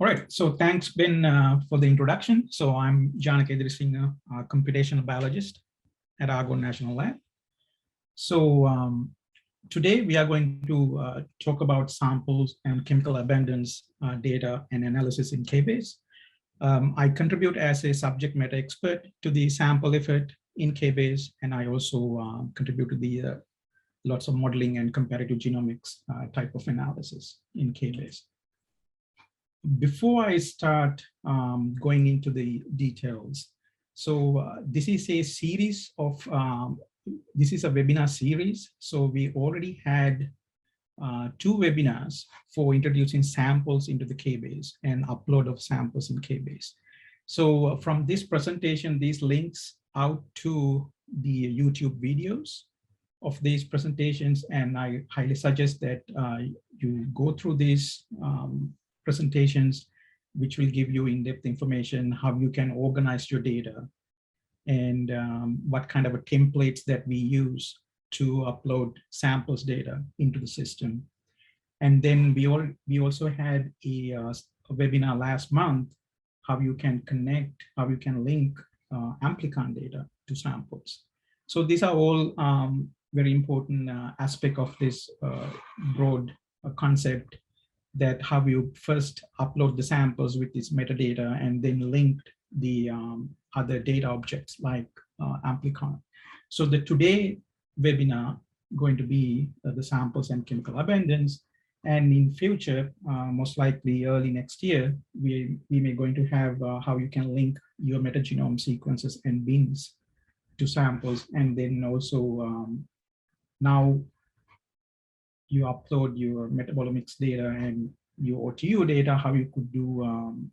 All right, so thanks, Ben, for the introduction. So I'm Janaka, Edirisinghe, a computational biologist at Argonne National Lab. So today we are going to talk about samples and chemical abundance data and analysis in KBase. I contribute as a subject matter expert to the sample effort in KBase, and I also contribute to the lots of modeling and comparative genomics type of analysis in KBase. Before I start going into the details, so this is a series of, this is a webinar series. So we already had 2 webinars for introducing samples into the KBase and upload of samples in KBase. So from this presentation, these links out to the YouTube videos of these presentations, and I highly suggest that you go through these presentations, which will give you in-depth information, how you can organize your data, and what kind of a templates that we use to upload samples data into the system. And then we also had a webinar last month, how you can connect, how you can link amplicon data to samples. So these are all very important aspect of this broad concept, that how you first upload the samples with this metadata and then linked the other data objects like amplicon. So the today webinar going to be the samples and chemical abundance, and in future, most likely early next year, we may going to have how you can link your metagenome sequences and bins to samples, and then also now you upload your metabolomics data and your OTU data, how you could do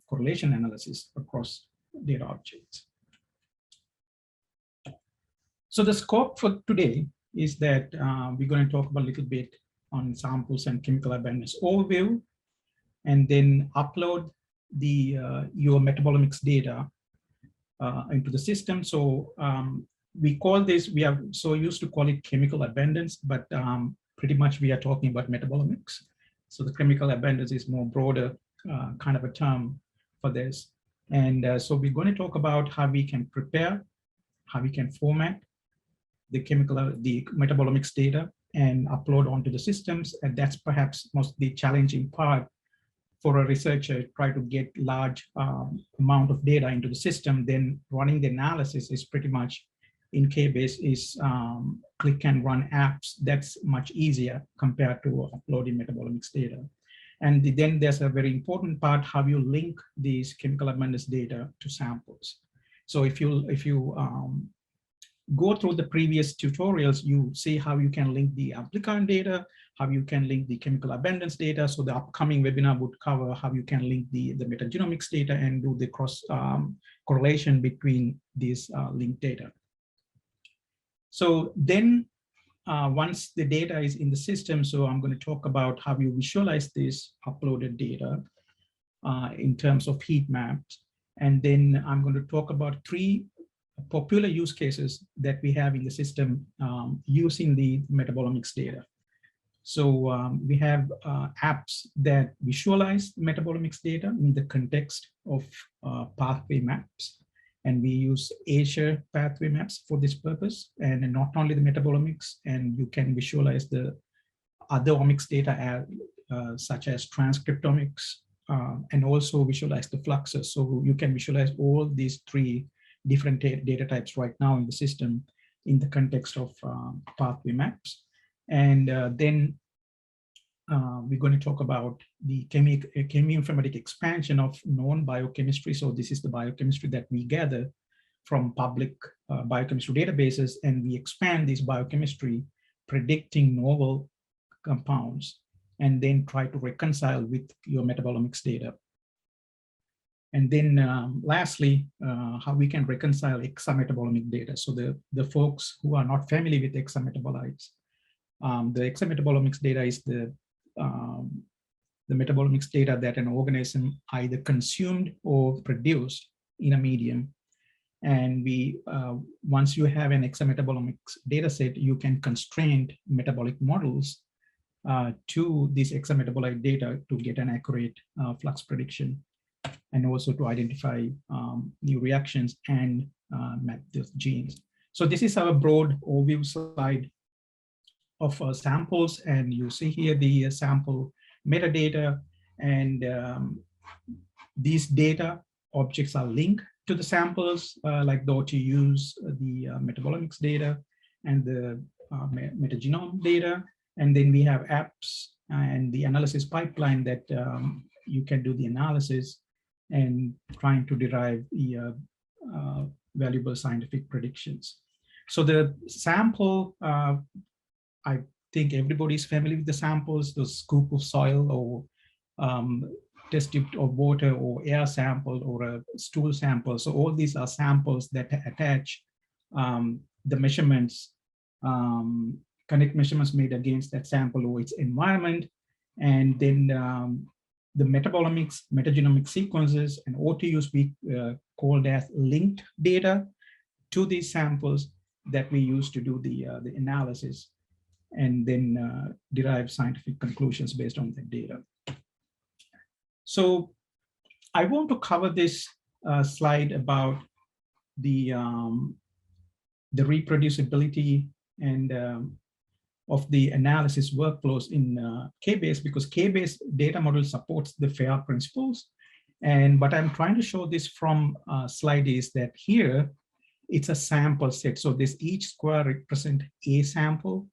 correlation analysis across data objects. So the scope for today is that we're going to talk about a little bit on samples and chemical abundance overview, and then upload the your metabolomics data into the system. So we call this, we are so used to call it chemical abundance, but pretty much we are talking about metabolomics. So the chemical abundance is more broader kind of a term for this. And so we're going to talk about how we can prepare, how we can format the metabolomics data and upload onto the systems. And that's perhaps most the challenging part for a researcher, try to get large amount of data into the system. Then running the analysis is pretty much in KBase is click and run apps. That's much easier compared to uploading metabolomics data. And then there's a very important part, how you link these chemical abundance data to samples. So if you go through the previous tutorials, you see how you can link the amplicon data, how you can link the chemical abundance data. So the upcoming webinar would cover how you can link the metagenomics data and do the cross correlation between these linked data. So then once the data is in the system, so I'm going to talk about how you visualize this uploaded data in terms of heat maps. And then I'm going to talk about 3 popular use cases that we have in the system using the metabolomics data. So we have apps that visualize metabolomics data in the context of pathway maps. And we use Asia pathway maps for this purpose, and not only the metabolomics, and you can visualize the other omics data such as transcriptomics, and also visualize the fluxes. So you can visualize all these 3 different data types right now in the system in the context of pathway maps. And then we're going to talk about the cheminformatic expansion of known biochemistry. So this is the biochemistry that we gather from public biochemistry databases, and we expand this biochemistry, predicting novel compounds, and then try to reconcile with your metabolomics data. And then lastly, how we can reconcile hexametabolomic data. So the folks who are not familiar with hexametabolites, the hexametabolomics data is the metabolomics data that an organism either consumed or produced in a medium. And we, once you have an hexametabolomics data set, you can constrain metabolic models to this hexametabolite data to get an accurate flux prediction. and also to identify new reactions and map those genes. So this is our broad overview slide of samples, and you see here the sample metadata, and these data objects are linked to the samples, like the OTUs, the metabolomics data, and the metagenome data. And then we have apps and the analysis pipeline that you can do the analysis and trying to derive the valuable scientific predictions. So the sample, I think everybody's familiar with the samples, the scoop of soil or test tube of water or air sample or a stool sample. So all these are samples that attach the measurements, connect measurements made against that sample or its environment. And then the metabolomics, metagenomic sequences and OTUs we called as linked data to these samples that we use to do the analysis and then derive scientific conclusions based on that data. So I want to cover this slide about the reproducibility and of the analysis workflows in KBase, because KBase data model supports the FAIR principles. And what I'm trying to show this from slide is that here it's a sample set. So this each square represents a sample.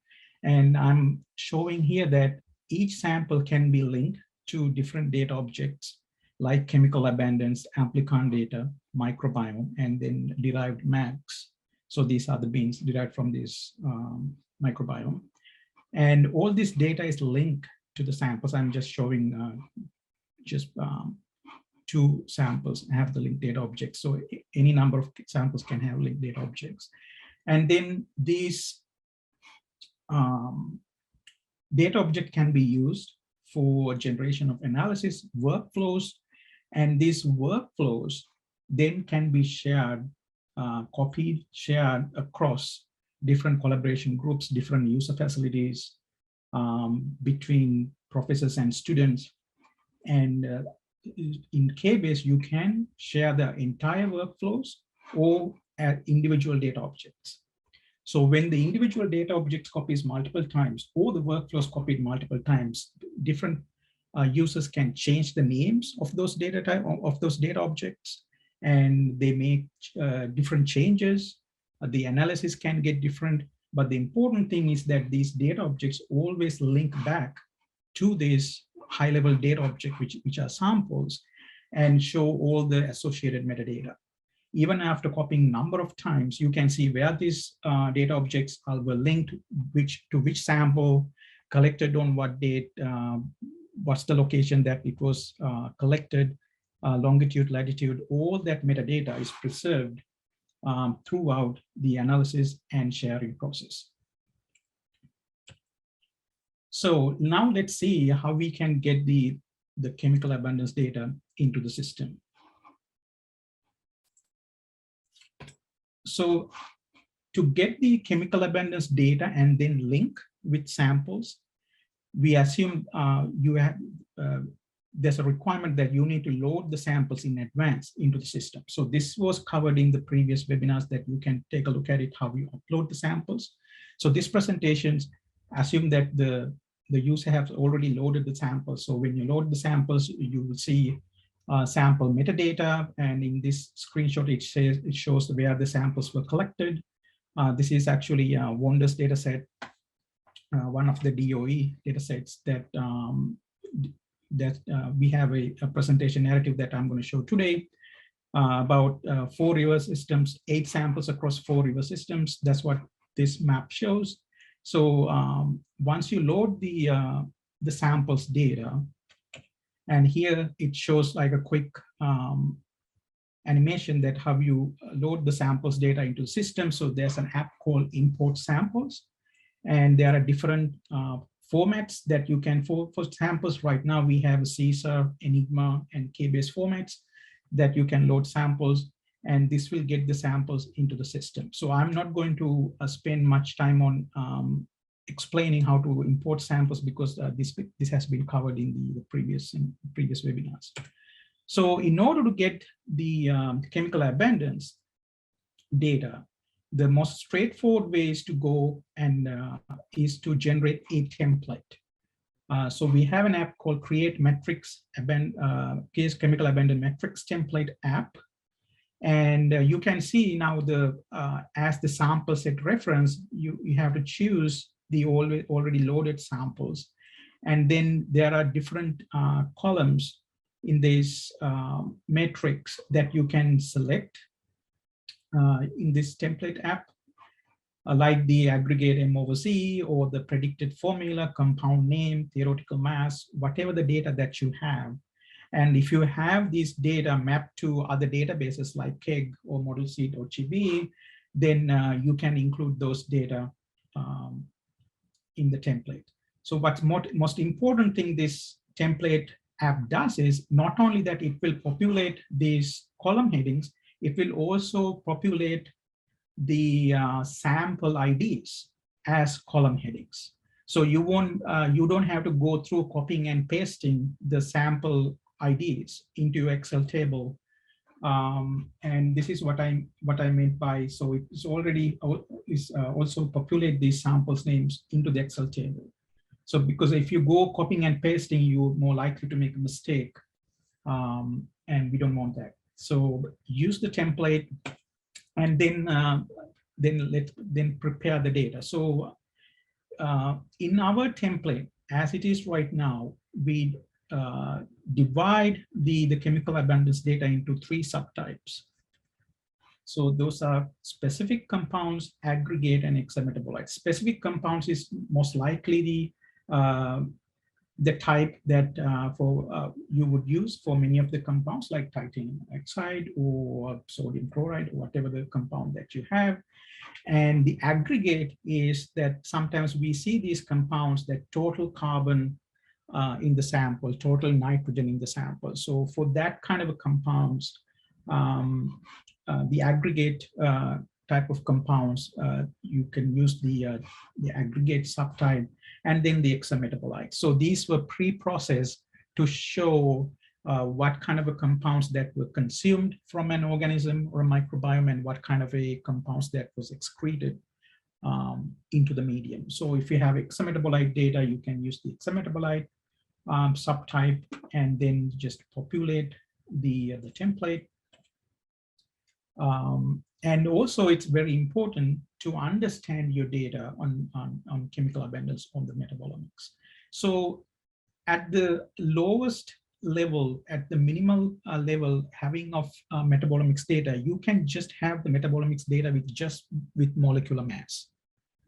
And I'm showing here that each sample can be linked to different data objects like chemical abundance, amplicon data, microbiome, and then derived maps. So these are the beans derived from this microbiome. And all this data is linked to the samples. I'm just showing two samples have the linked data objects. So any number of samples can have linked data objects. And then these data object can be used for generation of analysis workflows. And these workflows then can be shared, copied, shared across different collaboration groups, different user facilities between professors and students. And in KBase, you can share the entire workflows or individual data objects. So when the individual data objects copies multiple times or the workflows copied multiple times, different users can change the names of those data objects, and they make different changes. The analysis can get different, but the important thing is that these data objects always link back to this high-level data object, which are samples, and show all the associated metadata. Even after copying number of times, you can see where these data objects were linked, to which sample, collected on what date, what's the location that it was collected, longitude, latitude, all that metadata is preserved throughout the analysis and sharing process. So now let's see how we can get the chemical abundance data into the system. So to get the chemical abundance data and then link with samples, we assume there's a requirement that you need to load the samples in advance into the system. So this was covered in the previous webinars that you can take a look at it, how you upload the samples. So this presentation assume that the user has already loaded the samples. So when you load the samples, you will see sample metadata, and in this screenshot it shows where the samples were collected. This is actually a Wonders data set, one of the DOE data sets that we have a presentation narrative that I'm going to show today about 4 river systems, 8 samples across 4 river systems. That's what this map shows. So once you load the samples data, and here it shows like a quick animation that how you load the samples data into the system. So there's an app called Import Samples, and there are different formats that you can, for samples right now, we have CSAR, Enigma, and KBase formats that you can load samples, and this will get the samples into the system. So I'm not going to spend much time on explaining how to import samples because this has been covered in the previous webinars. So in order to get the chemical abundance data, the most straightforward way is to go and is to generate a template. So we have an app called Create Metrics, Chemical Abundance Metrics Template app. And you can see now as the sample set reference, you have to choose the already loaded samples. And then there are different columns in this matrix that you can select in this template app, like the aggregate M/C or the predicted formula, compound name, theoretical mass, whatever the data that you have. And if you have these data mapped to other databases like KEGG or ModelSeed or GB, then you can include those data in the template. So what's most important thing this template app does is not only that it will populate these column headings, it will also populate the sample IDs as column headings. So you don't have to go through copying and pasting the sample IDs into your Excel table. And this is what I meant by, so it's already also populate these samples names into the Excel table. So because if you go copying and pasting, you're more likely to make a mistake, and we don't want that. So use the template, and then prepare the data. So in our template, as it is right now, we divide the chemical abundance data into 3 subtypes. So those are specific compounds, aggregate, and hexametabolites. Specific compounds is most likely the type that you would use for many of the compounds, like titanium oxide or sodium chloride, or whatever the compound that you have. And the aggregate is that sometimes we see these compounds that total carbon in the sample, total nitrogen in the sample. So for that kind of a compounds, the aggregate type of compounds, you can use the aggregate subtype, and then the hexametabolites. So these were pre-processed to show what kind of a compounds that were consumed from an organism or a microbiome, and what kind of a compounds that was excreted into the medium. So if you have hexametabolite data, you can use the hexametabolite subtype, and then just populate the template. And also, it's very important to understand your data on chemical abundance on the metabolomics. So at the lowest level, at the minimal level having of metabolomics data, you can just have the metabolomics data with molecular mass.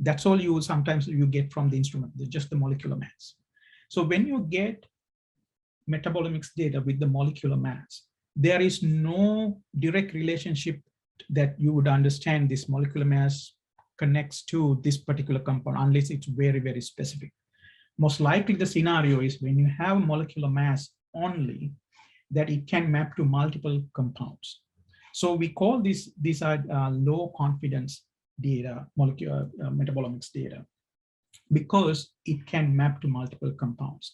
That's all you sometimes you get from the instrument, just the molecular mass. So when you get metabolomics data with the molecular mass, there is no direct relationship that you would understand this molecular mass connects to this particular compound, unless it's very, very specific. Most likely the scenario is when you have molecular mass only, that it can map to multiple compounds. So we call these are low confidence data, molecular metabolomics data, because it can map to multiple compounds.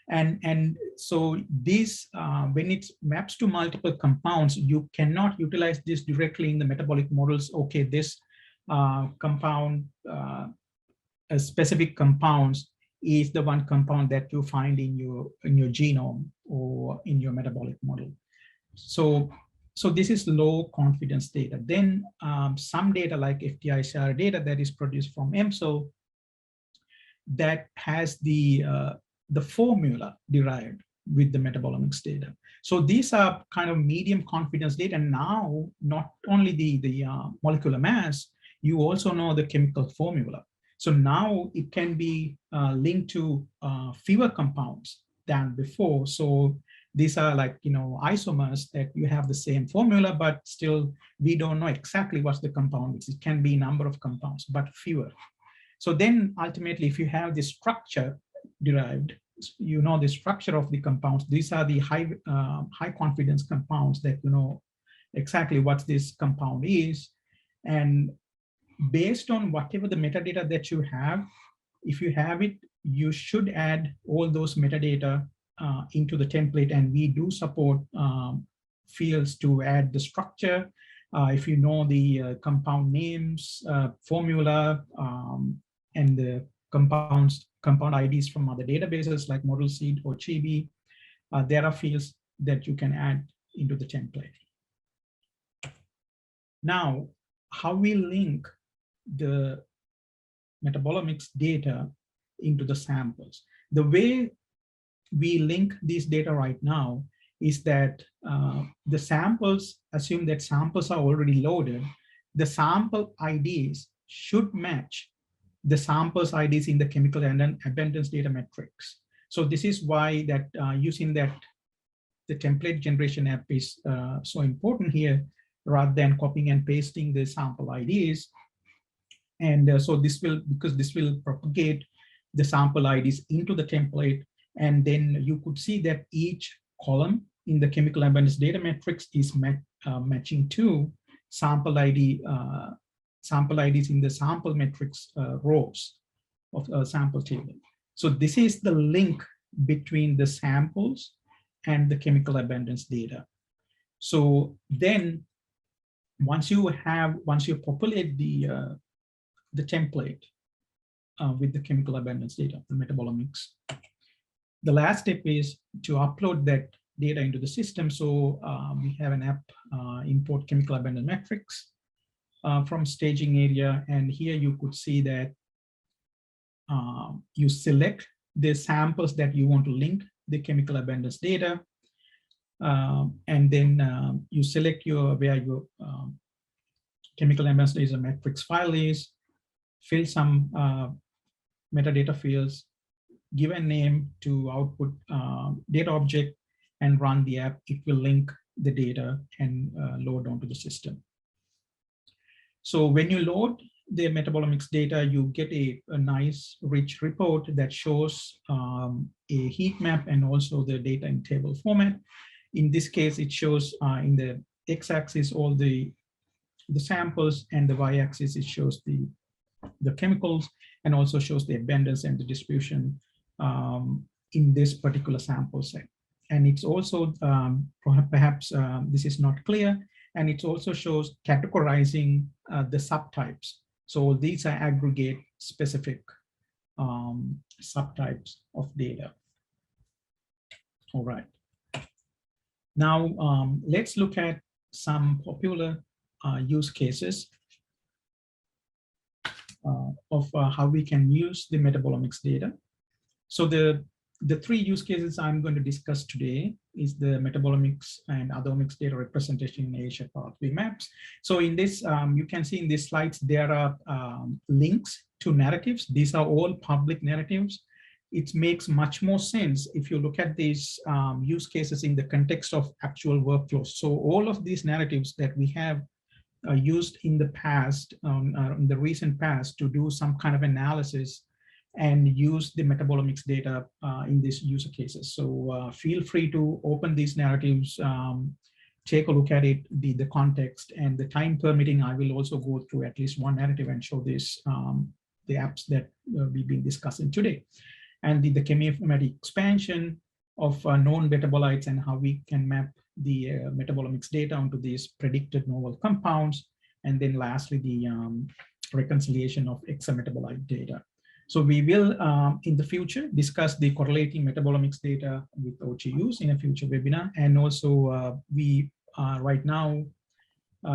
And so this, when it maps to multiple compounds, you cannot utilize this directly in the metabolic models. Okay, this compound, specific compounds is the one compound that you find in your genome or in your metabolic model. So this is low confidence data. Then some data like FTICR data that is produced from EMSO that has the formula derived with the metabolomics data. So these are kind of medium confidence data. And now, not only the molecular mass, you also know the chemical formula. So now it can be linked to fewer compounds than before. So these are like, isomers that you have the same formula, but still we don't know exactly what's the compound. It can be a number of compounds, but fewer. So then ultimately, if you have the structure derived, you know the structure of the compounds. These are the high confidence compounds that you know exactly what this compound is. And based on whatever the metadata that you have, if you have it, you should add all those metadata into the template, and we do support fields to add the structure. If you know the compound names, formula, and the compound IDs from other databases like Model Seed or Chibi, there are fields that you can add into the template. Now, how we link the metabolomics data into the samples. The way we link these data right now is that the samples, assume that samples are already loaded, the sample IDs should match the samples IDs in the chemical abundance data matrix. So this is why that using that the template generation app is so important here, rather than copying and pasting the sample IDs. And so this will, because this will propagate the sample IDs into the template, and then you could see that each column in the chemical abundance data matrix is matching to sample ID, sample IDs in the sample matrix rows of a sample table. So this is the link between the samples and the chemical abundance data. So then once you populate the template with the chemical abundance data, the metabolomics, the last step is to upload that data into the system. So we have an app, import chemical abundance matrix from staging area. And here you could see that you select the samples that you want to link the chemical abundance data. And then you select where your chemical abundance data matrix file is, fill some metadata fields, give a name to output data object, and run the app. It will link the data and load onto the system. So when you load the metabolomics data, you get a nice rich report that shows a heat map and also the data in table format. In this case, it shows in the x-axis all the samples, and the y-axis it shows the chemicals, and also shows the abundance and the distribution in this particular sample set. And it's also, perhaps this is not clear, and it also shows categorizing the subtypes. So these are aggregate specific subtypes of data. All right. Now let's look at some popular use cases of how we can use the metabolomics data. So the three use cases I'm going to discuss today is the metabolomics and other-omics data representation in Asia pathway maps. So in this, you can see in these slides, there are links to narratives. These are all public narratives. It makes much more sense if you look at these use cases in the context of actual workflows. So all of these narratives that we have used in the past, in the recent past, to do some kind of analysis and use the metabolomics data in these user cases. So feel free to open these narratives, take a look at it, the context, and the time permitting, I will also go through at least one narrative and show this, the apps that we've been discussing today. And the Metabolic Expansion of known metabolites and how we can map the metabolomics data onto these predicted novel compounds. And then lastly, the reconciliation of exametabolite data. So we will, in the future, discuss the correlating metabolomics data with OGUs in a future webinar. And also we are right now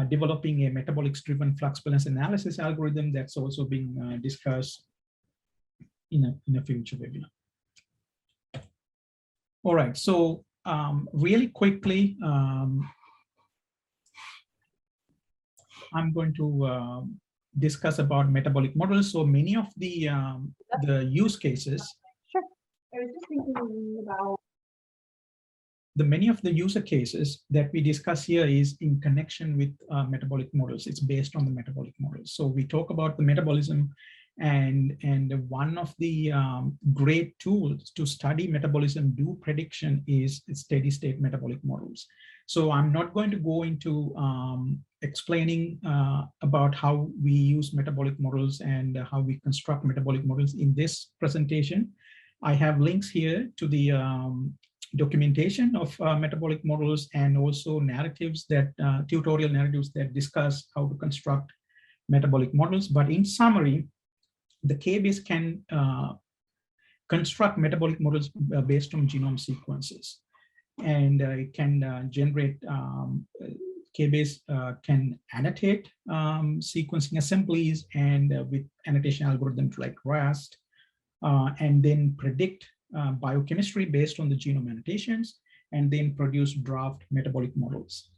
developing a metabolics-driven flux balance analysis algorithm that's also being discussed in a future webinar. All right, so really quickly, I'm going to discuss about metabolic models. So many of the use cases. Sure. I was just thinking about many of the user cases that we discuss here is in connection with metabolic models. It's based on the metabolic models. So we talk about the metabolism, and one of the great tools to study metabolism, do prediction, is steady state metabolic models. So I'm not going to go into explaining about how we use metabolic models and how we construct metabolic models in this presentation. I have links here to the documentation of metabolic models, and also narratives that tutorial narratives that discuss how to construct metabolic models. But in summary, the KBase can construct metabolic models based on genome sequences, and it can generate KBase can annotate sequencing assemblies and with annotation algorithms like RAST, and then predict biochemistry based on the genome annotations, and then produce draft metabolic models.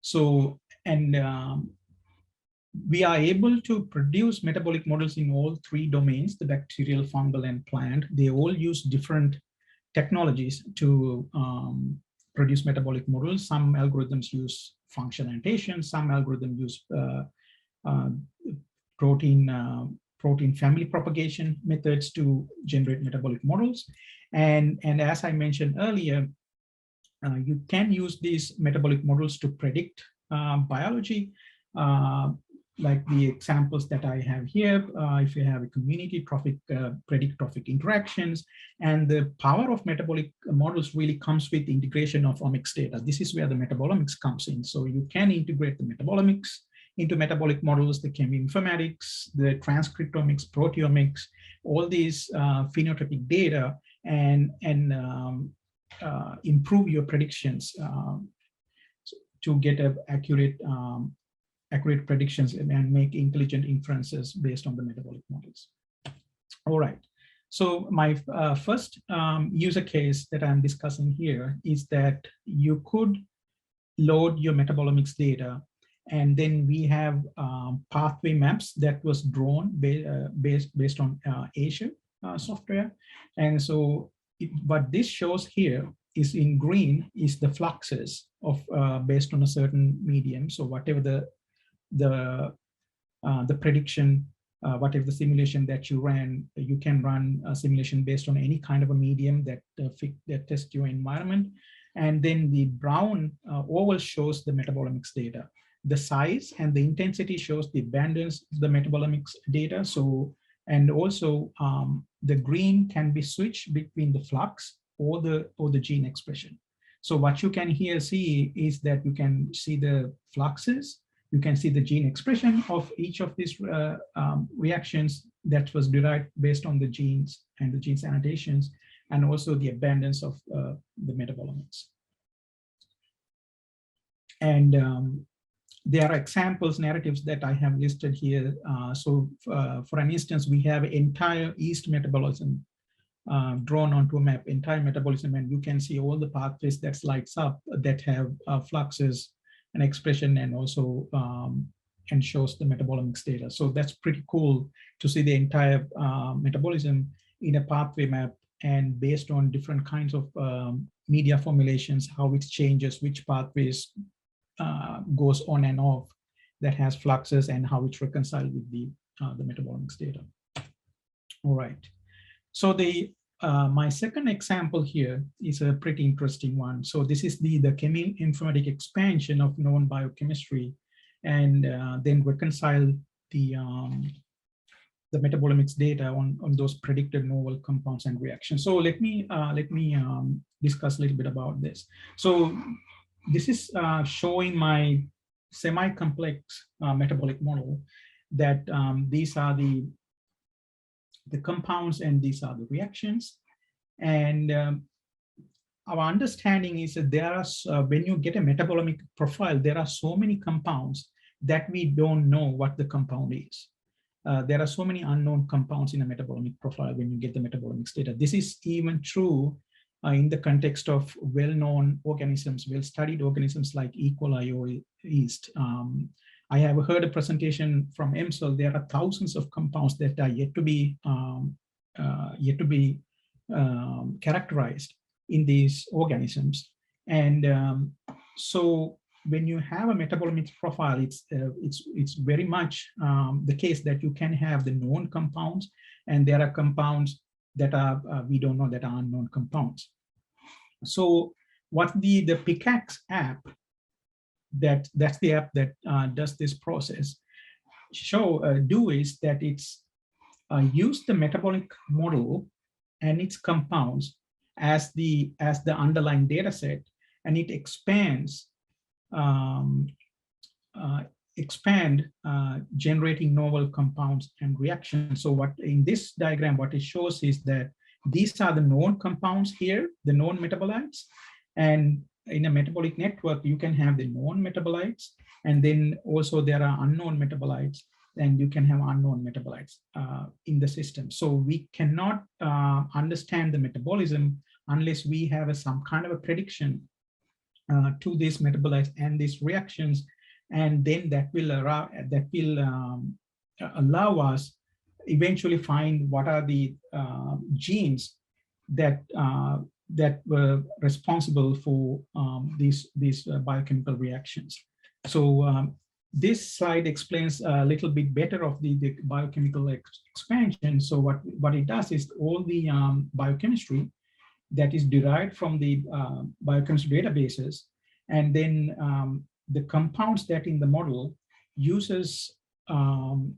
So, and we are able to produce metabolic models in all three domains, the bacterial, fungal, and plant. They all use different technologies to produce metabolic models. Some algorithms use function annotation, some algorithms use protein family propagation methods to generate metabolic models. And as I mentioned earlier, you can use these metabolic models to predict biology, like the examples that I have here. If you have a community trophic, predict trophic interactions, and the power of metabolic models really comes with integration of omics data. This is where the metabolomics comes in. So you can integrate the metabolomics into metabolic models, the cheminformatics, the transcriptomics, proteomics, all these phenotypic data, and improve your predictions to get accurate predictions and make intelligent inferences based on the metabolic models. All right. So my first user case that I'm discussing here is that you could load your metabolomics data, and then we have pathway maps that was drawn based on Asia software. And so what this shows here is in green is the fluxes of based on a certain medium. So whatever the prediction, whatever the simulation that you ran, you can run a simulation based on any kind of a medium that tests your environment. And then the brown oval shows the metabolomics data. The size and the intensity shows the abundance of the metabolomics data. So, and also the green can be switched between the flux or the gene expression. So what you can here see is that you can see the fluxes, you can see the gene expression of each of these reactions that was derived based on the genes and the genes annotations, and also the abundance of the metabolomics. And there are examples, narratives that I have listed here. So for an instance, we have entire yeast metabolism drawn onto a map, entire metabolism, and you can see all the pathways that lights up that have fluxes and expression, and also and shows the metabolomics data. So that's pretty cool to see the entire metabolism in a pathway map, and based on different kinds of media formulations, how it changes, which pathways goes on and off that has fluxes, and how it's reconciled with the metabolomics data. All right. So my second example here is a pretty interesting one. So this is the cheminformatic expansion of known biochemistry, and then reconcile the metabolomics data on those predicted novel compounds and reactions. So let me discuss a little bit about this. So this is showing my semi-complex metabolic model that these are the compounds and these are the reactions. And our understanding is that there are, when you get a metabolomic profile, there are so many compounds that we don't know what the compound is. There are so many unknown compounds in a metabolomic profile when you get the metabolomics data. This is even true in the context of well-known organisms, well-studied organisms like E. coli or yeast. I have heard a presentation from EMSL. There are thousands of compounds that are yet to be characterized in these organisms. And so when you have a metabolomics profile, it's very much the case that you can have the known compounds, and there are compounds that are we don't know, that are unknown compounds. So what the Pickaxe app, that's the app that does this process, do is that it's use the metabolic model and its compounds as the underlying data set, and it expands um, generating novel compounds and reactions. So what in this diagram, what it shows is that these are the known compounds here, the known metabolites. And in a metabolic network, you can have the known metabolites, and then also there are unknown metabolites, and you can have unknown metabolites in the system. So we cannot understand the metabolism unless we have some kind of a prediction to these metabolites and these reactions, and then that will allow us eventually find what are the genes that were responsible for these biochemical reactions. So this slide explains a little bit better of the biochemical expansion. So what it does is all the biochemistry that is derived from the biochemistry databases, and then the compounds that in the model uses the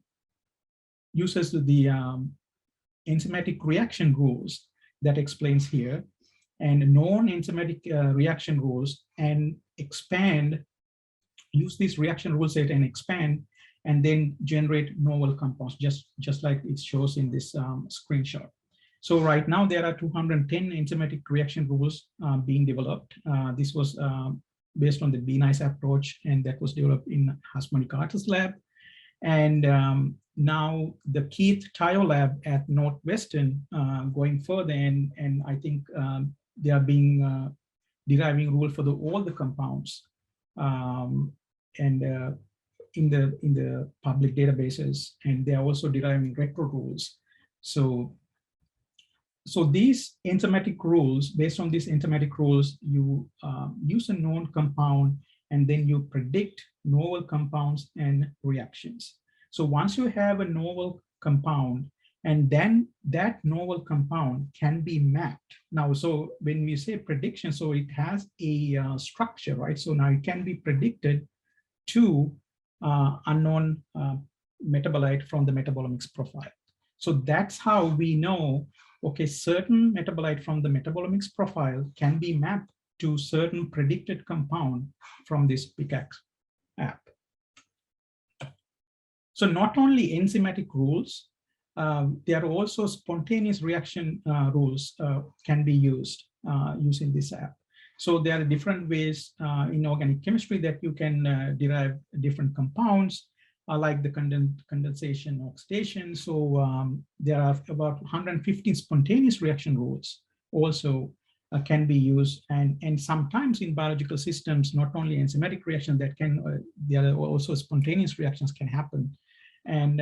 enzymatic reaction rules that explains here, and non-enzymatic reaction rules, and use these reaction rules set and expand, and then generate novel compounds, just like it shows in this screenshot. So right now there are 210 enzymatic reaction rules being developed. This was based on the B-Nice approach, and that was developed in Hasmony Carter's lab. And now the Keith Tayo lab at Northwestern going further, and I think they are being deriving rule for all the compounds, and in the public databases, and they are also deriving retro rules. So these enzymatic rules, based on these enzymatic rules, you use a known compound, and then you predict novel compounds and reactions. So once you have a novel compound, and then that novel compound can be mapped. Now, so when we say prediction, so it has a structure, right? So now it can be predicted to unknown metabolite from the metabolomics profile. So that's how we know, okay, certain metabolite from the metabolomics profile can be mapped to certain predicted compound from this PICAX app. So not only enzymatic rules, there are also spontaneous reaction rules can be used using this app. So there are different ways in organic chemistry that you can derive different compounds, like the condensation, oxidation. So there are about 115 spontaneous reaction rules also can be used, and sometimes in biological systems, not only enzymatic reaction that can, there are also spontaneous reactions can happen, and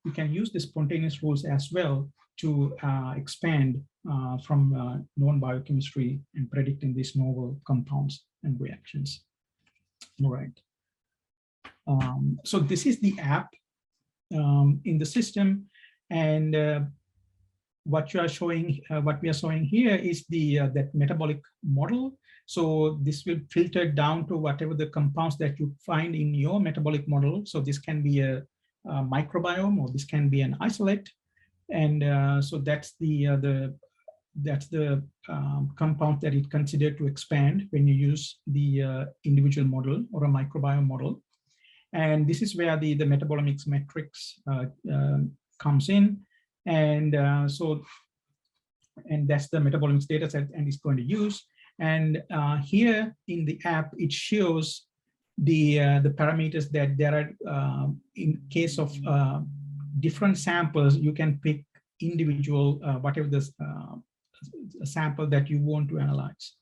you can use the spontaneous rules as well to expand from known biochemistry and predicting these novel compounds and reactions. All right. So this is the app in the system, and what we are showing here is the that metabolic model. So this will filter down to whatever the compounds that you find in your metabolic model. So this can be a microbiome, or this can be an isolate, and so that's the compound that it considered to expand when you use the individual model or a microbiome model. And this is where the metabolomics metrics comes in, and that's the metabolomics data set, and it's going to use. And here in the app, it shows the parameters that there are in case of different samples. You can pick individual whatever the sample that you want to analyze.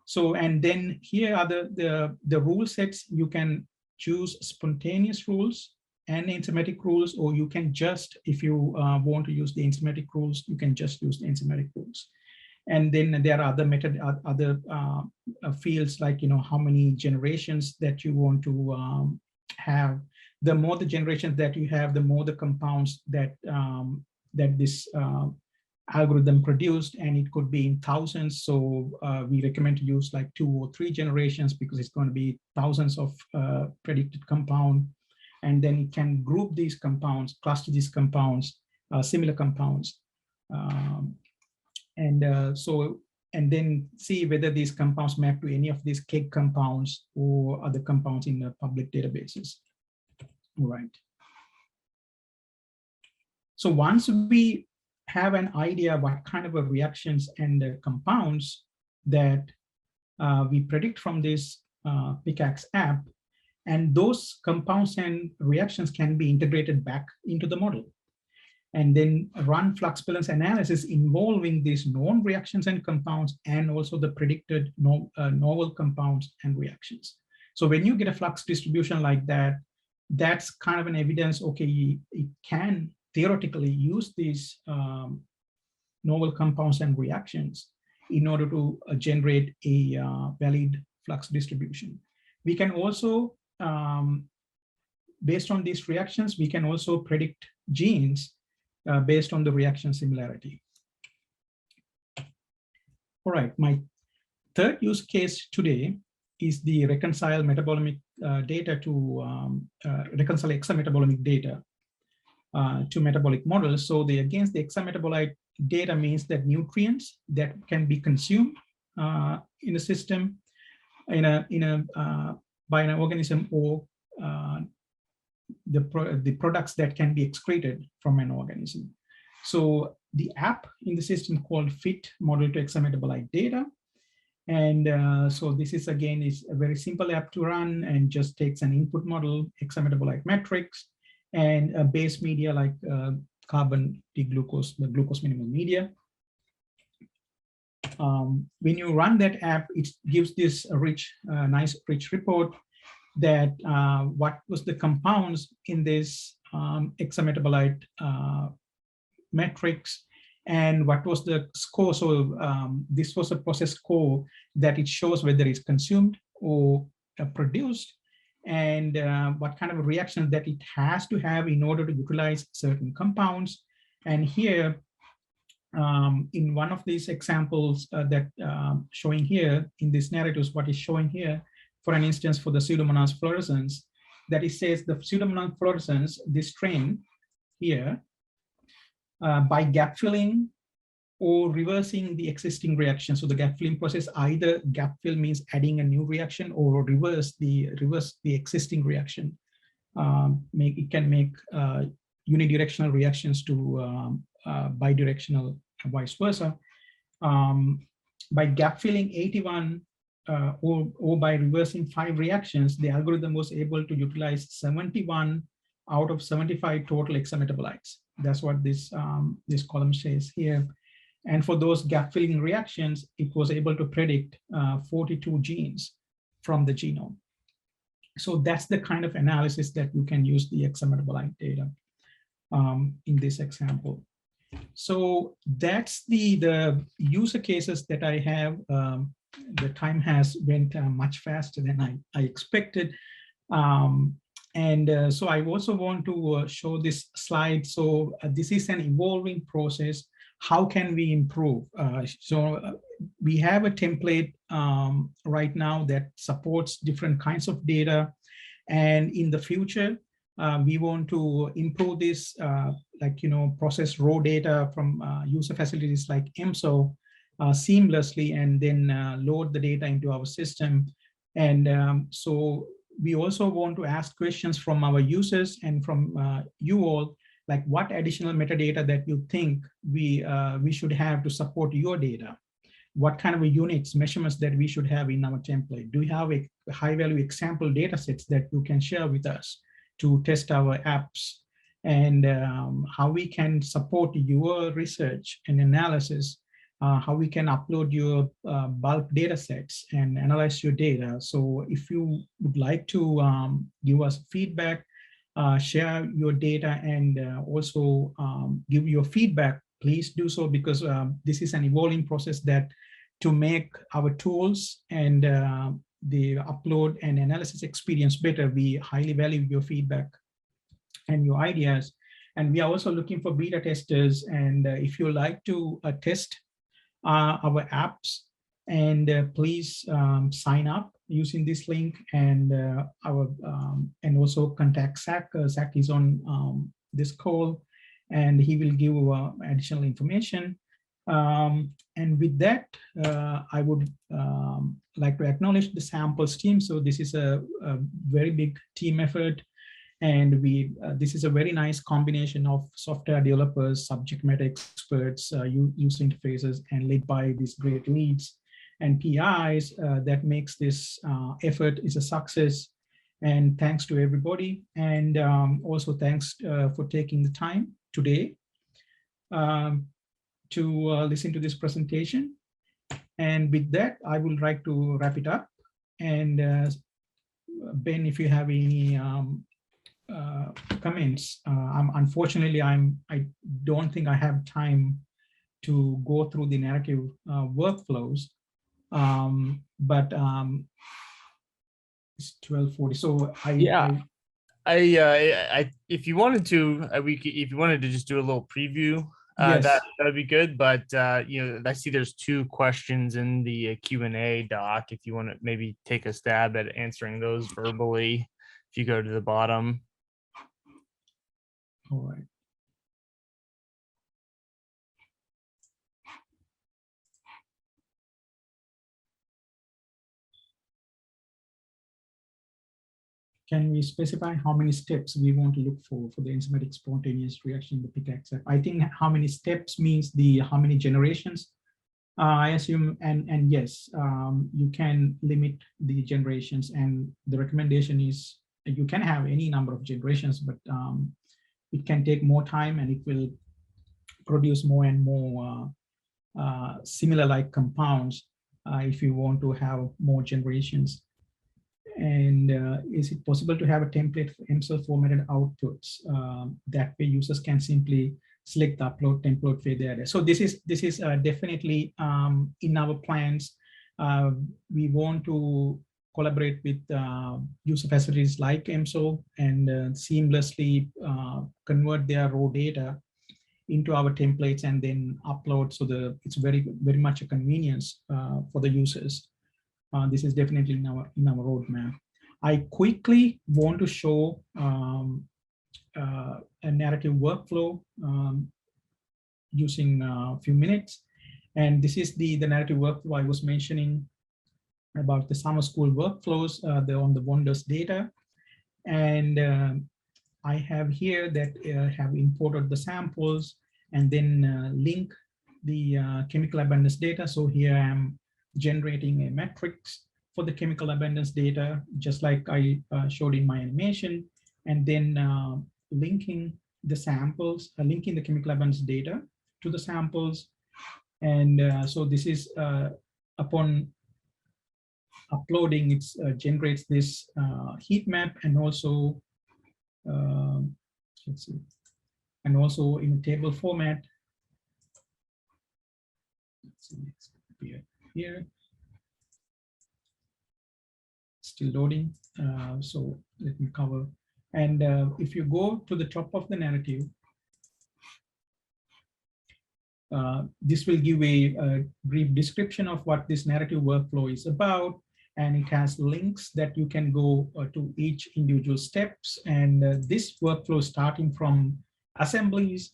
So, and then here are the rule sets. You can choose spontaneous rules and enzymatic rules, or you can just, if you want to use the enzymatic rules, you can just use the enzymatic rules. And then there are other fields, like, you know, how many generations that you want to have. The more the generations that you have, the more the compounds that that this algorithm produced, and it could be in thousands. So we recommend to use like 2 or 3 generations, because it's going to be thousands of predicted compound. And then it can group these compounds, cluster these compounds, similar compounds, And and then see whether these compounds map to any of these KEGG compounds or other compounds in the public databases. All right. So once we have an idea what kind of reactions and compounds that we predict from this PICAX app, and those compounds and reactions can be integrated back into the model, and then run flux balance analysis involving these known reactions and compounds and also the predicted novel compounds and reactions. So when you get a flux distribution like that, that's kind of an evidence, okay, it can theoretically use these novel compounds and reactions in order to generate a valid flux distribution. We can also, based on these reactions, we can also predict genes based on the reaction similarity. All right, my third use case today is the reconcile metabolomic data to reconcile exametabolomic data to metabolic models. So against the exametabolite data means that nutrients that can be consumed in a system, by an organism, or the products that can be excreted from an organism. So the app in the system called fit model to exametabolite data. And so this is, again, is a very simple app to run and just takes an input model, exametabolite matrix, and a base media like carbon, D-glucose, the glucose minimal media. When you run that app, it gives this rich, nice rich report that what was the compounds in this exametabolite matrix and what was the score. So this was a process score that it shows whether it's consumed or produced, and what kind of reactions that it has to have in order to utilize certain compounds. And here, in one of these examples that showing here in these narratives, what is showing here, for an instance, for the Pseudomonas fluorescens, that it says the Pseudomonas fluorescens, this strain here, by gap filling or reversing the existing reaction. So the gap filling process, either gap fill means adding a new reaction or reverse the existing reaction. It can make unidirectional reactions to bidirectional, vice versa. By gap filling 81 or by reversing 5 reactions, the algorithm was able to utilize 71 out of 75 total exametabolites. That's what this this column says here. And for those gap filling reactions, it was able to predict 42 genes from the genome. So that's the kind of analysis that you can use the exametabolite data in this example. So that's the user cases that I have. The time has went much faster than I expected. So I also want to show this slide. So this is an evolving process. How can we improve? We have a template right now that supports different kinds of data. And in the future, we want to improve this, process raw data from user facilities like EMSO seamlessly, and then load the data into our system. And so we also want to ask questions from our users and from you all, like what additional metadata that you think we should have to support your data? What kind of units, measurements that we should have in our template? Do you have a high value example data sets that you can share with us to test our apps? And how we can support your research and analysis, how we can upload your bulk data sets and analyze your data. So if you would like to give us feedback, share your data, and also give your feedback, please do so, because this is an evolving process that to make our tools and the upload and analysis experience better, we highly value your feedback and your ideas. And we are also looking for beta testers. And if you like to test our apps, and please sign up using this link, and and also contact Zach. Zach is on this call, and he will give additional information. And with that, I would like to acknowledge the samples team. So this is a very big team effort. And this is a very nice combination of software developers, subject matter experts, user interfaces, and led by these great leads and PIs that makes this effort is a success. And thanks to everybody. And also thanks for taking the time today to listen to this presentation. And with that, I would like to wrap it up. And Ben, if you have any comments, unfortunately, I don't think I have time to go through the narrative workflows, but it's 12:40. So if you wanted to, if you wanted to just do a little preview, yes. that would be good. But you know, I see there's 2 questions in the Q&A doc. If you want to maybe take a stab at answering those verbally, if you go to the bottom. All right. Can we specify how many steps we want to look for the enzymatic spontaneous reaction in the PICAXF? I think how many steps means how many generations. I assume, and yes, you can limit the generations, and the recommendation is you can have any number of generations, but it can take more time and it will produce more and more similar like compounds if you want to have more generations. And is it possible to have a template for MSL formatted outputs? That way users can simply select the upload template for there. So this is definitely in our plans. We want to collaborate with user facilities like MSO and seamlessly convert their raw data into our templates and then upload. So it's very much a convenience for the users. This is definitely in our roadmap. I quickly want to show a narrative workflow using a few minutes. And this is the narrative workflow I was mentioning about the summer school workflows on the Wonders data. And I have here that have imported the samples and then link the chemical abundance data. So here I am generating a matrix for the chemical abundance data, just like I showed in my animation, and then linking the samples, linking the chemical abundance data to the samples. And so this is upon uploading, it generates this heat map, and also let's see, and also in a table format. Let's see, here. Still loading. So let me cover. And if you go to the top of the narrative, this will give a brief description of what this narrative workflow is about. And it has links that you can go to each individual steps. And this workflow starting from assemblies,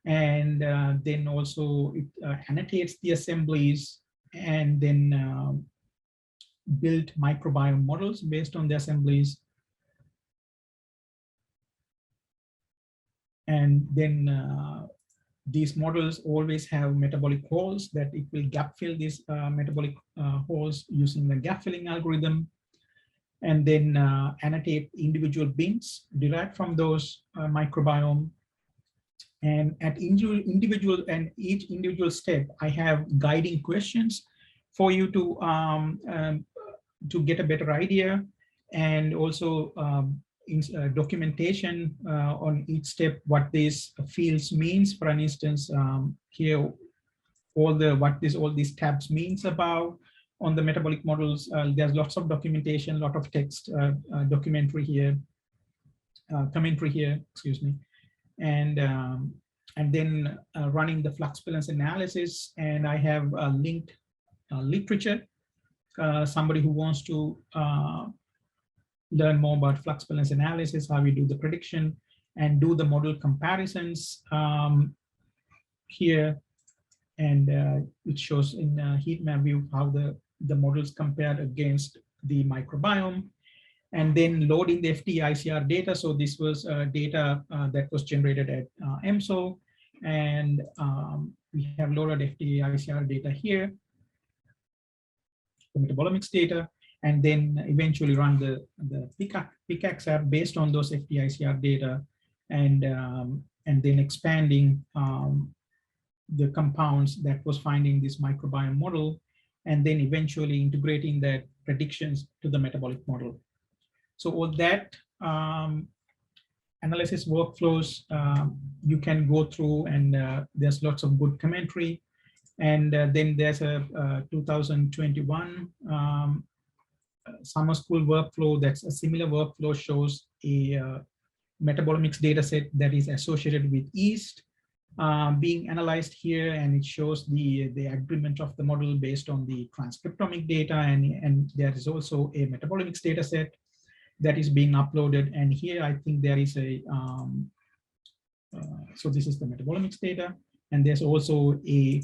and then also it annotates the assemblies, and then build microbiome models based on the assemblies. And then these models always have metabolic holes that it will gap fill these metabolic holes using the gap filling algorithm, and then annotate individual bins derived from those microbiome. And at each individual step, I have guiding questions for you to get a better idea, and also documentation on each step, what these fields means. For instance, here, what all these tabs means about. On the metabolic models, there's lots of documentation, lot of text, commentary here, excuse me. And then running the flux balance analysis, and I have linked literature. Somebody who wants to learn more about flux balance analysis, how we do the prediction and do the model comparisons here. and it shows in heat map view how the models compared against the microbiome, and then loading the FT-ICR data. So this was data that was generated at EMSO, and we have loaded FT-ICR data here, the metabolomics data, and then eventually run the PICAX app based on those FT-ICR data, and then expanding the compounds that was finding this microbiome model, and then eventually integrating that predictions to the metabolic model. So all that analysis workflows you can go through, and there's lots of good commentary. And then there's a 2021 summer school workflow. That's a similar workflow, shows a metabolomics data set that is associated with yeast being analyzed here, and it shows the agreement of the model based on the transcriptomic data, and there is also a metabolomics data set that is being uploaded. And here I think there is a so this is the metabolomics data, and there's also a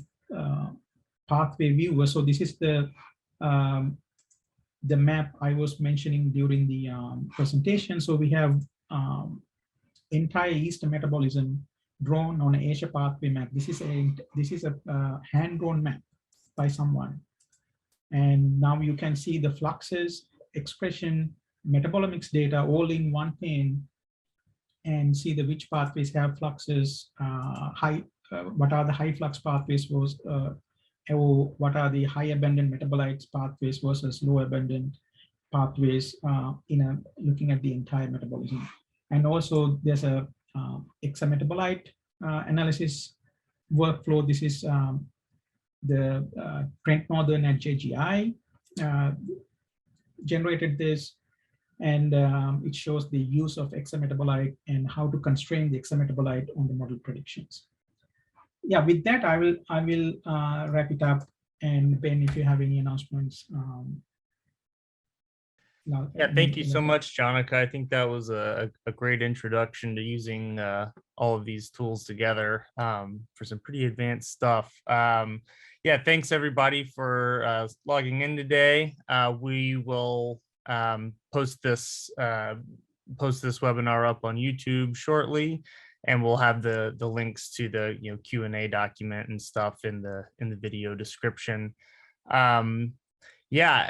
pathway viewer. So this is the map I was mentioning during the presentation. So we have entire yeast metabolism drawn on an Asia pathway map. This is a hand-drawn map by someone, and now you can see the fluxes, expression, metabolomics data all in one pane, and see which pathways have fluxes, what are the high flux pathways was, or what are the high abundant metabolites pathways versus low abundant pathways looking at the entire metabolism. And also there's a hexametabolite analysis workflow. This is the Trent Northern at JGI generated this, and it shows the use of hexametabolite and how to constrain the hexametabolite on the model predictions. Yeah, with that, I will wrap it up. And Ben, if you have any announcements. Yeah, thank you so much, Janaka. I think that was a great introduction to using all of these tools together for some pretty advanced stuff. Yeah, thanks everybody for logging in today. We will post this webinar up on YouTube shortly, and we'll have the links to the Q&A document and stuff in the video description. Yeah,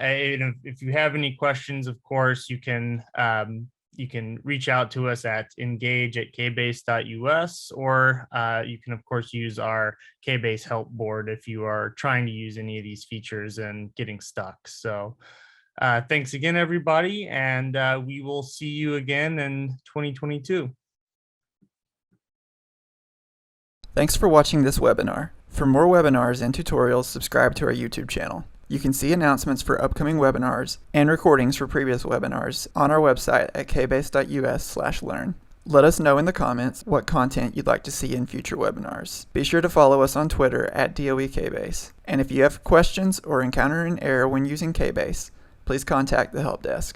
if you have any questions, of course, you can reach out to us at engage@kbase.us, or you can, of course, use our KBase help board if you are trying to use any of these features and getting stuck. So thanks again, everybody, and we will see you again in 2022. Thanks for watching this webinar. For more webinars and tutorials, subscribe to our YouTube channel. You can see announcements for upcoming webinars and recordings for previous webinars on our website at kbase.us/learn. Let us know in the comments what content you'd like to see in future webinars. Be sure to follow us on Twitter at DOE KBase. And if you have questions or encounter an error when using KBase, please contact the help desk.